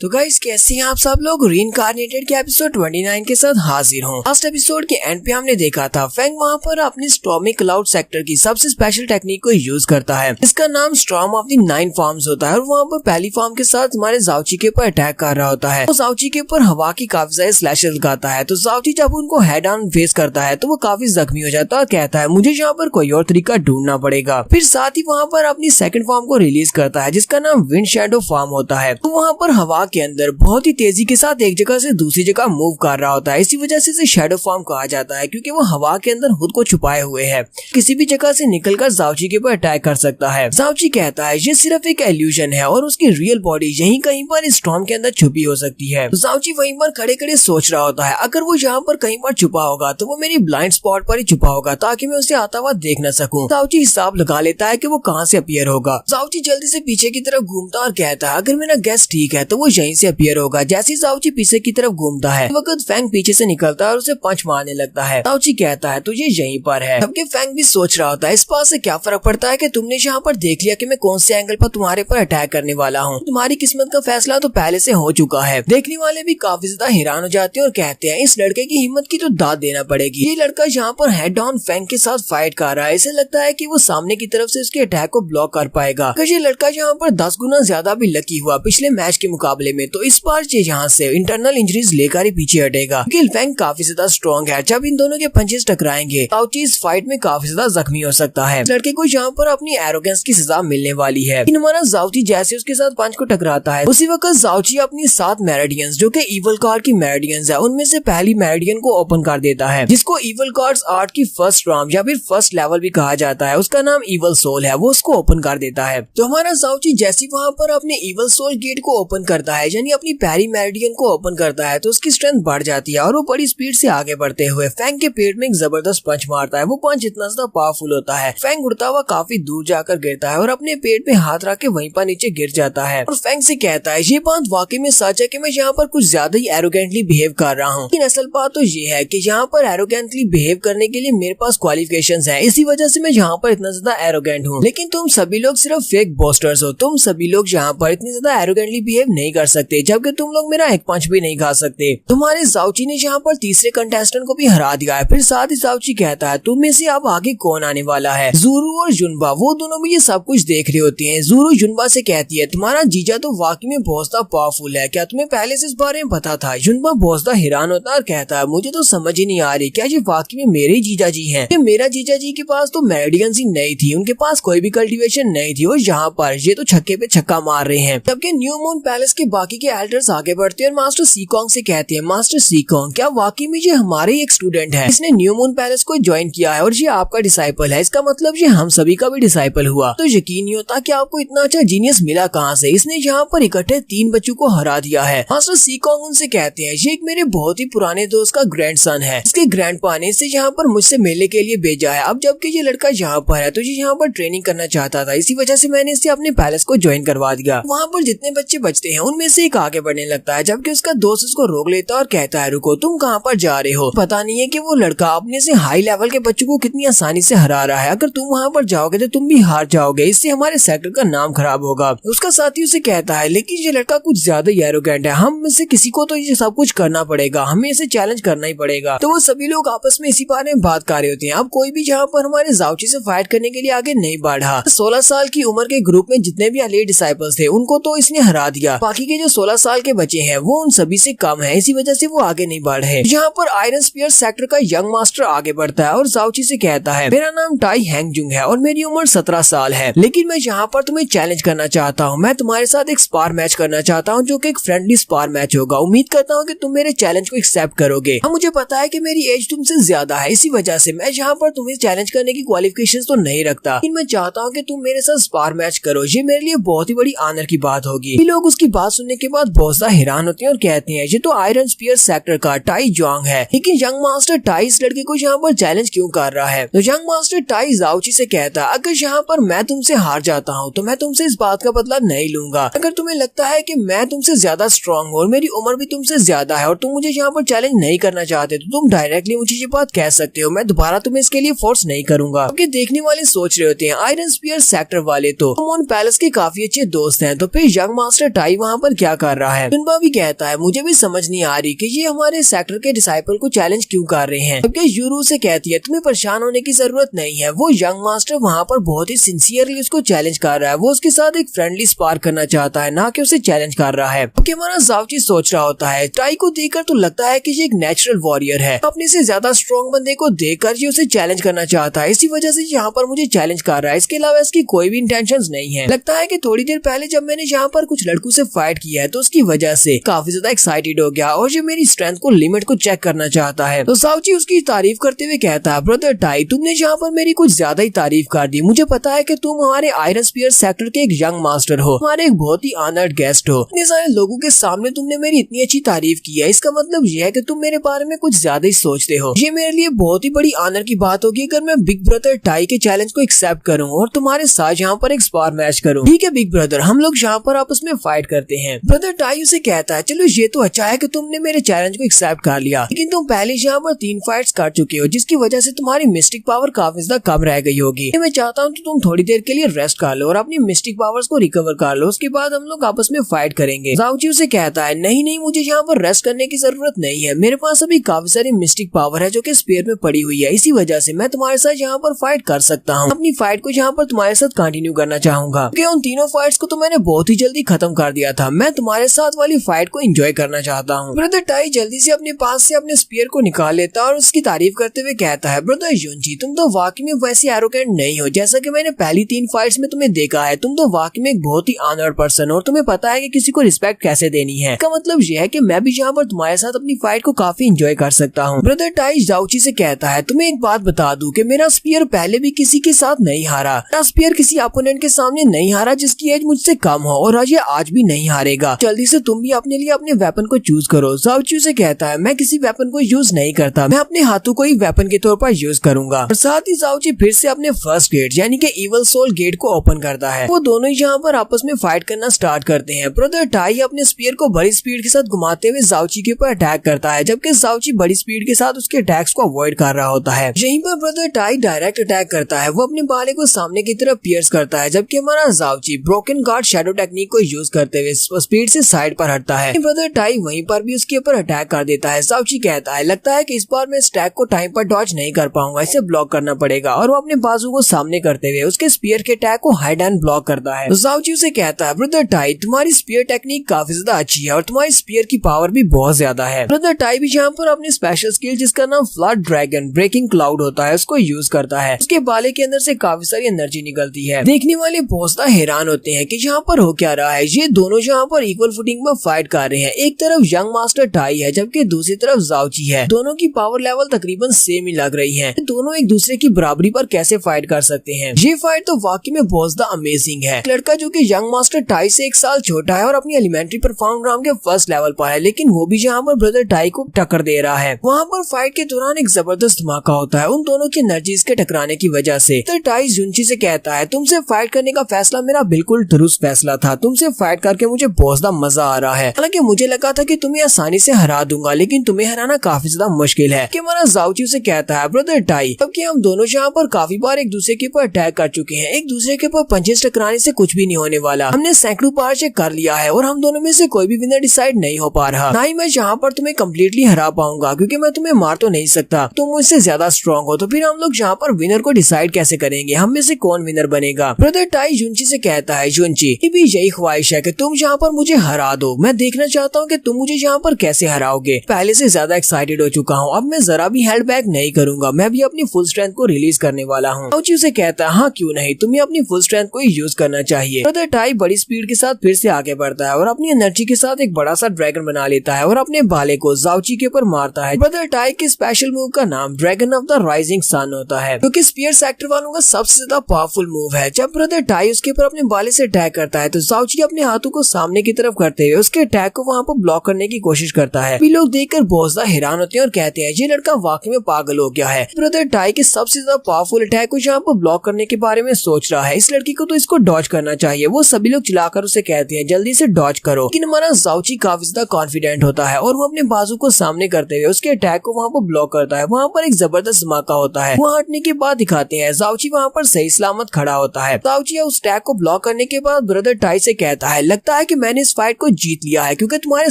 तो गाइस कैसे हैं आप सब लोग। रीइंकार्नेटेड के एपिसोड 29 के साथ हाजिर हूँ। लास्ट एपिसोड के एंड पे हमने देखा था फैंग वहाँ पर अपनी स्टॉर्मी क्लाउड सेक्टर की सबसे स्पेशल टेक्निक को यूज करता है। इसका नाम स्टॉर्म ऑफ द 9 फॉर्म्स होता है और वहाँ पर पहली फॉर्म के साथ हमारे जाओची के ऊपर अटैक कर रहा होता है। तो जाओची के ऊपर हवा की काफी सारे स्लैशेस लगाता है। तो जाओची जब उनको हेड ऑन फेस करता है तो वो काफी जख्मी हो जाता है और कहता है मुझे यहाँ पर कोई और तरीका ढूंढना पड़ेगा। फिर साथ ही वहाँ पर अपनी सेकंड फॉर्म को रिलीज करता है जिसका नाम विंड शैडो फॉर्म होता है। तो वहाँ पर हवा के अंदर बहुत तेजी के साथ एक जगह से दूसरी जगह मूव कर रहा होता है। इसी वजह से इसे शैडो फॉर्म कहा जाता है क्योंकि वो हवा के अंदर खुद को छुपाए हुए है। किसी भी जगह से निकलकर जाओची के ऊपर अटैक कर सकता है। जाओची कहता है ये सिर्फ एक इल्यूजन है और उसकी रियल बॉडी यहीं कहीं पर इस स्टॉर्म के अंदर छुपी हो सकती है। तो जाओची वहीं पर खड़े खड़े सोच रहा होता है अगर वो यहाँ पर कहीं पर छुपा होगा तो वो मेरी ब्लाइंड स्पॉट पर ही छुपा होगा ताकि मैं उसे आता हुआ देख न सकूं। जाओची हिसाब लगा लेता है कि वो कहाँ से अपीयर होगा। जाओची जल्दी से पीछे की तरफ घूमता और कहता है अगर मेरा गेस ठीक है तो वो यहीं से अपीयर होगा। जैसे जाओची पीछे की तरफ घूमता है वक्त फैंग पीछे से निकलता है और उसे पंच मारने लगता है। जाओची कहता है तुझे यहीं पर है। जबकि फैंग भी सोच रहा होता है इस बात से क्या फर्क पड़ता है कि तुमने यहाँ पर देख लिया कि मैं कौन से एंगल पर तुम्हारे पर अटैक करने वाला हूँ। तुम्हारी किस्मत का फैसला तो पहले से हो चुका है। देखने वाले भी काफी ज्यादा हैरान हो जाते हैं और कहते हैं इस लड़के की हिम्मत की तो दाद देना पड़ेगी। ये लड़का यहाँ पर हेड ऑन फैंग के साथ फाइट कर रहा है। इसे लगता है कि वो सामने की तरफ से उसके अटैक को ब्लॉक कर पाएगा। ये लड़का यहाँ पर 10 गुना ज्यादा भी लकी हुआ पिछले मैच के मुकाबले में। तो इस बार यहाँ से इंटरनल इंजरीज लेकर ही पीछे हटेगा क्योंकि फैंग काफी ज्यादा स्ट्रॉन्ग है। जब इन दोनों के पंचेस टकराएंगे जाओची इस फाइट में काफी ज्यादा जख्मी हो सकता है। लड़के को यहाँ पर अपनी एरोगेंस की सजा मिलने वाली है। हमारा जाओची जैसे उसके साथ पंच को टकराता है उसी वक्त जाओची अपनी 7 मेरिडियंस जो कि इवल कार्ड की मेरिडियंस है उनमें से पहली मेरिडियन को ओपन कर देता है जिसको इवल कार्ड्स आर्ट की फर्स्ट राउंड या फिर फर्स्ट लेवल भी कहा जाता है। उसका नाम इवल सोल है। वो उसको ओपन कर देता है। तो हमारा जाओची जैसे वहाँ पर अपने इवल सोल गेट को ओपन करता है यानी अपनी पहली मेरिडियन को ओपन करता है तो उसकी स्ट्रेंथ बढ़ जाती है और वो बड़ी स्पीड से आगे बढ़ते हुए फैंग के पेट में एक जबरदस्त पंच मारता है। वो पंच इतना ज्यादा पावरफुल होता है फैंग उड़ता हुआ काफी दूर जाकर गिरता है और अपने पेट पे हाथ रख के वहीं पर नीचे गिर जाता है और फैंग से कहता है ये बात वाकई में सच है कि मैं यहाँ पर कुछ ज्यादा ही एरोगेंटली बिहेव कर रहा हूँ। लेकिन असल बात तो ये है कि यहाँ पर एरोगेंटली बिहेव करने के लिए मेरे पास क्वालिफिकेशंस हैं। इसी वजह से मैं यहाँ पर इतना ज्यादा एरोगेंट हूँ। लेकिन तुम सभी लोग सिर्फ फेक बोस्टर्स हो। तुम सभी लोग यहाँ पर इतनी ज्यादा एरोगेंटली बिहेव नहीं कर सकते जबकि तुम लोग मेरा एक पंच भी नहीं खा सकते। तुम्हारे जाओची ने यहाँ पर तीसरे कंटेस्टेंट को भी हरा दिया है। फिर साथ ही जाओची कहता है तुम में से अब आगे कौन आने वाला है। ज़ूरू और जुनबा वो दोनों भी ये सब कुछ देख रहे होते हैं। ज़ूरू जुनबा से कहती है तुम्हारा जीजा तो वाकई में बहुत ज्यादा पावरफुल है। क्या तुम्हें पहले से इस बारे में पता था। जुनबा बहुत ज्यादा हैरान होता है और कहता है मुझे तो समझ ही नहीं आ रही क्या ये वाकई में मेरे जीजा जी हैं। मेरा जीजा जी के पास तो मेरिडियंस ही नहीं थी। उनके पास कोई भी कल्टीवेशन नहीं थी और यहाँ पर ये तो छक्के पे छक्का मार रहे हैं। जबकि न्यू मून पैलेस के बाकी के एल्डर्स आगे बढ़ते हैं और मास्टर सीकॉन्ग से कहते हैं मास्टर सीकॉन्ग क्या वाकई में ये हमारे एक स्टूडेंट है। इसने न्यू मून पैलेस को ज्वाइन किया है और ये आपका डिसाइपल है। इसका मतलब ये हम सभी का भी डिसाइपल हुआ। तो यकीन नहीं होता कि आपको इतना अच्छा जीनियस मिला कहाँ से। इसने यहाँ पर इकट्ठे 3 बच्चों को हरा दिया है। मास्टर सीकॉन्ग उनसे कहते हैं ये एक मेरे बहुत ही पुराने दोस्त का ग्रैंडसन है। इसके ग्रैंडपा ने इसे यहाँ पर मुझसे मिलने के लिए भेजा है। अब जबकि ये लड़का यहाँ पर है तो ये यहाँ पर ट्रेनिंग करना चाहता था। इसी वजह से मैंने इसे अपने पैलेस को ज्वाइन करवा दिया। वहाँ पर जितने बच्चे बचते हैं उनमें से एक आगे बढ़ने लगता है जबकि उसका दोस्त उसको रोक लेता है और कहता है रुको तुम कहाँ पर जा रहे हो। पता नहीं है कि वो लड़का अपने से हाई लेवल के बच्चों को कितनी आसानी से हरा रहा है। अगर तुम वहाँ पर जाओगे तो तुम भी हार जाओगे। इससे हमारे सेक्टर का नाम खराब होगा। उसका साथी उसे कहता है लेकिन ये लड़का कुछ ज्यादा ही एरोगेंट है। हम में से किसी को तो ये सब कुछ करना पड़ेगा। हमें इसे चैलेंज करना ही पड़ेगा। तो वो सभी लोग आपस में इसी बारे में बात कर रहे होते हैं। अब कोई भी जहाँ पर हमारे जाओची से फाइट करने के लिए आगे नहीं बढ़ा। 16 साल की उम्र के ग्रुप में जितने भी एलीट डिसाइपल्स थे उनको तो इसने हरा दिया। बाकी के जो 16 साल के बच्चे हैं वो उन सभी से कम है। इसी वजह से वो आगे नहीं बढ़ रहे। यहाँ पर आयरन स्पीयर सेक्टर का यंग मास्टर आगे बढ़ता है और जाओची से कहता है मेरा नाम टाई हैंगजुंग है और मेरी उम्र 17 साल है। लेकिन मैं यहाँ पर तुम्हें चैलेंज करना चाहता हूँ। मैं तुम्हारे साथ एक स्पार मैच करना चाहता हूँ जो कि एक फ्रेंडली स्पार मैच होगा। उम्मीद करता हूँ कि तुम मेरे चैलेंज को एक्सेप्ट करोगे। हाँ मुझे पता है कि मेरी एज तुमसे ज्यादा है। इसी वजह से मैं यहाँ पर तुम्हें चैलेंज करने की क्वालिफिकेशंस तो नहीं रखता। लेकिन मैं चाहता हूँ कि तुम मेरे साथ स्पार मैच करो। ये मेरे लिए बहुत ही बड़ी ऑनर की बात होगी। ये लोग उसकी बात सुनने के बाद बहुत ज्यादा हैरान होते हैं और कहते हैं ये तो आयरन स्पीयर सेक्टर का टाई जोंग है। लेकिन यंग मास्टर टाई इस लड़के को यहाँ पर चैलेंज क्यों कर रहा है। तो यंग मास्टर टाई जाओची से कहता है अगर यहाँ पर मैं तुमसे हार जाता हूँ तो मैं तुमसे इस बात का बदला नहीं लूंगा। अगर तुम्हें लगता है कि मैं तुमसे ज्यादा स्ट्रॉन्ग हूँ और मेरी उम्र भी तुमसे ज्यादा है और तुम मुझे यहाँ पर चैलेंज नहीं करना चाहते तो तुम डायरेक्टली मुझे ये बात कह सकते हो। मैं दोबारा तुम्हें इसके लिए फोर्स नहीं करूंगा। क्योंकि देखने वाले सोच रहे होते हैं आयरन स्पीयर सेक्टर वाले तो मून पैलेस के काफी अच्छे दोस्त हैं। तो फिर यंग मास्टर टाई वहाँ पर पर क्या कर रहा है। जुनबा भी कहता है मुझे भी समझ नहीं आ रही कि ये हमारे सेक्टर के डिसाइपल को चैलेंज क्यों कर रहे हैं। जबकि यूरू से कहती है तुम्हें परेशान होने की जरूरत नहीं है, वो यंग मास्टर वहाँ पर बहुत ही सिंसियरली उसको चैलेंज कर रहा है। वो उसके साथ एक फ्रेंडली स्पार करना चाहता है, ना कि उसे चैलेंज कर रहा है। क्योंकि हमारा जाओची सोच रहा होता है टाई को देखकर तो लगता है कि ये एक नेचुरल वॉरियर है, अपने से ज्यादा स्ट्रॉन्ग बंदे को देखकर ये उसे चैलेंज करना चाहता है, इसी वजह से यहाँ पर मुझे चैलेंज कर रहा है। इसके अलावा इसकी कोई भी इंटेंशंस नहीं है। लगता है कि थोड़ी देर पहले जब मैंने यहाँ पर कुछ लड़कों से फाइट किया है तो उसकी वजह से काफी ज्यादा एक्साइटेड हो गया और ये मेरी स्ट्रेंथ को लिमिट को चेक करना चाहता है। तो जाओची उसकी तारीफ करते हुए कहता है ब्रदर टाई तुमने यहाँ पर मेरी कुछ ज्यादा ही तारीफ कर दी। मुझे पता है कि तुम हमारे आयरन स्पीयर सेक्टर के एक यंग मास्टर हो, हमारे एक बहुत ही ऑनर्ड गेस्ट हो। इतने सारे लोगों के सामने तुमने मेरी इतनी अच्छी तारीफ की है, इसका मतलब यह है कि तुम मेरे बारे में कुछ ज्यादा ही सोचते हो। ये मेरे लिए बहुत ही बड़ी ऑनर की बात होगी अगर मैं बिग ब्रदर टाई के चैलेंज को एक्सेप्ट करूँ और तुम्हारे साथ यहाँ पर एक स्पार मैच करूँ। ठीक है बिग ब्रदर, हम लोग यहाँ पर आपस में फाइट करते हैं। ब्रदर टाई उसे कहता है चलो ये तो अच्छा है कि तुमने मेरे चैलेंज को एक्सेप्ट कर लिया, लेकिन तुम पहले यहाँ पर 3 फाइट्स कर चुके हो जिसकी वजह से तुम्हारी मिस्टिक पावर काफी ज्यादा कम रह गई होगी। मैं चाहता हूँ तुम थोड़ी देर के लिए रेस्ट कर लो और अपनी मिस्टिक पावर्स को रिकवर कर लो, उसके बाद हम लोग आपस में फाइट करेंगे। जाओची उसे कहता है नहीं नहीं मुझे यहाँ पर रेस्ट करने की जरूरत नहीं है, मेरे पास अभी काफी सारी मिस्टिक पावर है जो कि स्पेयर में पड़ी हुई है, इसी वजह से मैं तुम्हारे साथ यहाँ पर फाइट कर सकता हूँ। अपनी फाइट को यहाँ पर तुम्हारे साथ कंटिन्यू करना चाहूंगा क्योंकि उन तीनों फाइट्स को तो मैंने बहुत ही जल्दी खत्म कर दिया था। मैं तुम्हारे साथ वाली फाइट को एंजॉय करना चाहता हूँ। ब्रदर टाई जल्दी से अपने पास से अपने स्पीयर को निकाल लेता है और उसकी तारीफ करते हुए कहता है ब्रदर युनजी तुम तो वाकई में वैसे एरोगेंट नहीं हो जैसा कि मैंने पहली 3 फाइट्स में तुम्हें देखा है। तुम तो वाकई में एक बहुत ही ऑनर्ड पर्सन हो और तुम्हें पता है कि किसी को रिस्पेक्ट कैसे देनी है। इसका मतलब यह है कि मैं भी यहाँ पर तुम्हारे साथ अपनी फाइट को काफी एंजॉय कर सकता हूँ। ब्रदर टाई जाओची से कहता है तुम्हें एक बात बता दूं कि मेरा स्पीयर पहले भी किसी के साथ नहीं हारा, मेरा स्पीयर किसी अपोनेंट के सामने नहीं हारा जिसकी एज मुझसे कम हो और ये आज भी नहीं हारेगा। जल्दी से तुम भी अपने लिए अपने वेपन को चूज करो। जाओची से कहता है मैं किसी वेपन को यूज नहीं करता, मैं अपने हाथों को ही वेपन के तौर पर यूज करूंगा। और साथ ही जाओची फिर से अपने फर्स्ट गेट यानी कि इवल सोल गेट को ओपन करता है। वो दोनों यहाँ पर आपस में फाइट करना स्टार्ट करते हैं। ब्रदर टाई अपने स्पीयर को बड़ी स्पीड के साथ घुमाते हुए जाओची के ऊपर अटैक करता है, जबकि जाओची बड़ी स्पीड के साथ उसके अटैक्स को अवॉइड कर रहा होता है। यहीं पर ब्रदर टाई डायरेक्ट अटैक करता है। वो अपने बाले को सामने की तरफ पियर्स करता है, जबकि हमारा जाओची ब्रोकन गार्ड शैडो टेक्निक को यूज करते हुए स्पीड से साइड पर हटता है। ब्रदर टाई वहीं पर भी उसके ऊपर अटैक कर देता है। जाओची कहता है लगता है कि इस बार मैं स्टैक को टाइम पर डॉज नहीं कर पाऊंगा, इसे ब्लॉक करना पड़ेगा। और वो अपने बाजू को सामने करते हुए उसके स्पीयर के अटैक को हाइड एंड ब्लॉक करता है। जाओची उसे कहता है ब्रदर टाई तुम्हारी स्पीयर टेक्निक काफी ज्यादा अच्छी है और तुम्हारी स्पीयर की पावर भी बहुत ज्यादा है। ब्रदर टाई भी यहाँ पर अपनी स्पेशल स्किल जिसका नाम फ्लड ड्रैगन ब्रेकिंग क्लाउड होता है उसको यूज करता है। उसके बाले के अंदर से काफी सारी एनर्जी निकलती है। देखने वाले बहुत ज्यादा हैरान होते हैं कि यहाँ पर हो क्या रहा है। ये दोनों यहाँ पर इक्वल फुटिंग पर फाइट कर रहे हैं। एक तरफ यंग मास्टर टाई है जबकि दूसरी तरफ जाओची है। दोनों की पावर लेवल तकरीबन सेम ही लग रही है। दोनों एक दूसरे की बराबरी पर कैसे फाइट कर सकते हैं। ये फाइट तो वाकई में बहुत ज्यादा अमेजिंग है। लड़का जो कि यंग मास्टर टाई से 1 साल छोटा है और अपनी एलिमेंट्री परफॉर्म ग्राम के फर्स्ट लेवल पर है, लेकिन वो भी यहाँ पर ब्रदर टाई को टक्कर दे रहा है। वहाँ पर फाइट के दौरान एक जबरदस्त धमाका होता है उन दोनों की एनर्जीज के टकराने की वजह से। तो टाई जुनची से कहता है तुमसे फाइट करने का फैसला मेरा बिल्कुल दुरुस्त फैसला था। तुमसे फाइट करके मुझे बहुत ज्यादा मजा आ रहा है। हालांकि मुझे लगा था कि तुम्हें आसानी से हरा दूंगा, लेकिन तुम्हें हराना काफी ज्यादा मुश्किल है। कि हमारा जाओची से कहता है ब्रदर टाई जबकि हम दोनों यहाँ पर काफी बार एक दूसरे के ऊपर अटैक कर चुके हैं, एक दूसरे के ऊपर पंचेस टकराने से कुछ भी नहीं होने वाला। हमने सैकड़ों बार चेक कर लिया है और हम दोनों में से कोई भी विनर डिसाइड नहीं हो पा रहा। ना ही मैं यहाँ पर तुम्हें कम्प्लीटली हरा पाऊंगा क्योंकि मैं तुम्हें मार तो नहीं सकता, तुम मुझसे ज्यादा स्ट्रॉन्ग हो। तो फिर हम लोग यहाँ पर विनर को डिसाइड कैसे करेंगे, हम में से कौन विनर बनेगा। ब्रदर टाई जुनची से कहता है जुनची भी यही ख्वाहिश है कि तुम यहाँ पर मुझे हरा दो। मैं देखना चाहता हूँ कि तुम मुझे यहाँ पर कैसे हराओगे। पहले से ज्यादा एक्साइटेड हो चुका हूँ, अब मैं जरा भी हेल्ड बैक नहीं करूंगा। मैं भी अपनी फुल स्ट्रेंथ को रिलीज करने वाला हूँ। जाओची उसे कहता है हाँ क्यों नहीं, तुम्हें अपनी फुल स्ट्रेंथ को यूज करना चाहिए। ब्रदर टाई बड़ी स्पीड के साथ फिर से आगे बढ़ता है और अपनी एनर्जी के साथ एक बड़ा सा ड्रैगन बना लेता है और अपने भाले को जाओची के ऊपर मारता है। ब्रदर टाई के स्पेशल मूव का नाम dragon of the rising sun होता है, क्योंकि स्पीयर सेक्टर वालों का सबसे ज्यादा पावरफुल मूव है। जब ब्रदर टाई उसके ऊपर अपने भाले से अटैक करता है तो जाओची अपने हाथों को सामने की तरफ करते हुए उसके अटैक को वहाँ पर ब्लॉक करने की कोशिश करता है। भी लोग देखकर बहुत ज्यादा हैरान होते हैं और कहते हैं ये लड़का वाकई में पागल हो गया है। ब्रदर टाई के सबसे ज्यादा पावरफुल अटैक को यहाँ पर ब्लॉक करने के बारे में सोच रहा है। इस लड़की को तो इसको डॉज करना चाहिए। वो सभी लोग चिल्लाकर उसे कहते हैं जल्दी से डॉज करो, लेकिन हमारा जाओची काफी ज्यादा कॉन्फिडेंट होता है और वो अपने बाजू को सामने करते हुए उसके अटैक को वहाँ पर ब्लॉक करता है। वहाँ पर एक जबरदस्त धमाका होता है। वहाँ हटने के बाद दिखाते हैं जाओची वहाँ पर सही सलामत खड़ा होता है। जाओची उस अटैक को ब्लॉक करने के बाद ब्रदर टाई से कहता है लगता है कि मैंने इस फाइट को जीत लिया है क्योंकि तुम्हारे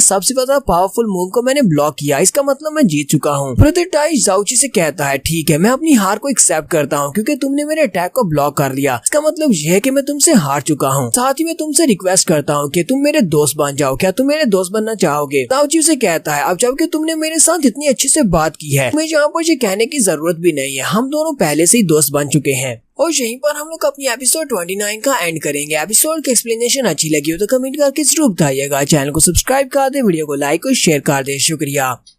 सबसे ज्यादा पावरफुल मूव को मैंने ब्लॉक किया, इसका मतलब मैं जीत चुका हूँ। प्रोटेटाइज जाउची से कहता है ठीक है, मैं अपनी हार को एक्सेप्ट करता हूँ क्योंकि तुमने मेरे अटैक को ब्लॉक कर लिया, इसका मतलब यह है कि मैं तुमसे हार चुका हूँ। साथ ही मैं तुमसे रिक्वेस्ट करता हूँ कि तुम मेरे दोस्त बन जाओ, क्या तुम मेरे दोस्त बनना चाहोगे? जाउची से कहता है अब जबकि तुमने मेरे साथ इतनी अच्छे से बात की है, तुम्हें यहाँ पर ये कहने की जरूरत भी नहीं है, हम दोनों पहले से ही दोस्त बन चुके हैं। और यहीं पर हम लोग अपनी एपिसोड 29 का एंड करेंगे। एपिसोड की एक्सप्लेनेशन अच्छी लगी हो तो कमेंट करके जरूर बताइएगा। चैनल को सब्सक्राइब कर दे, वीडियो को लाइक और शेयर कर दे। शुक्रिया।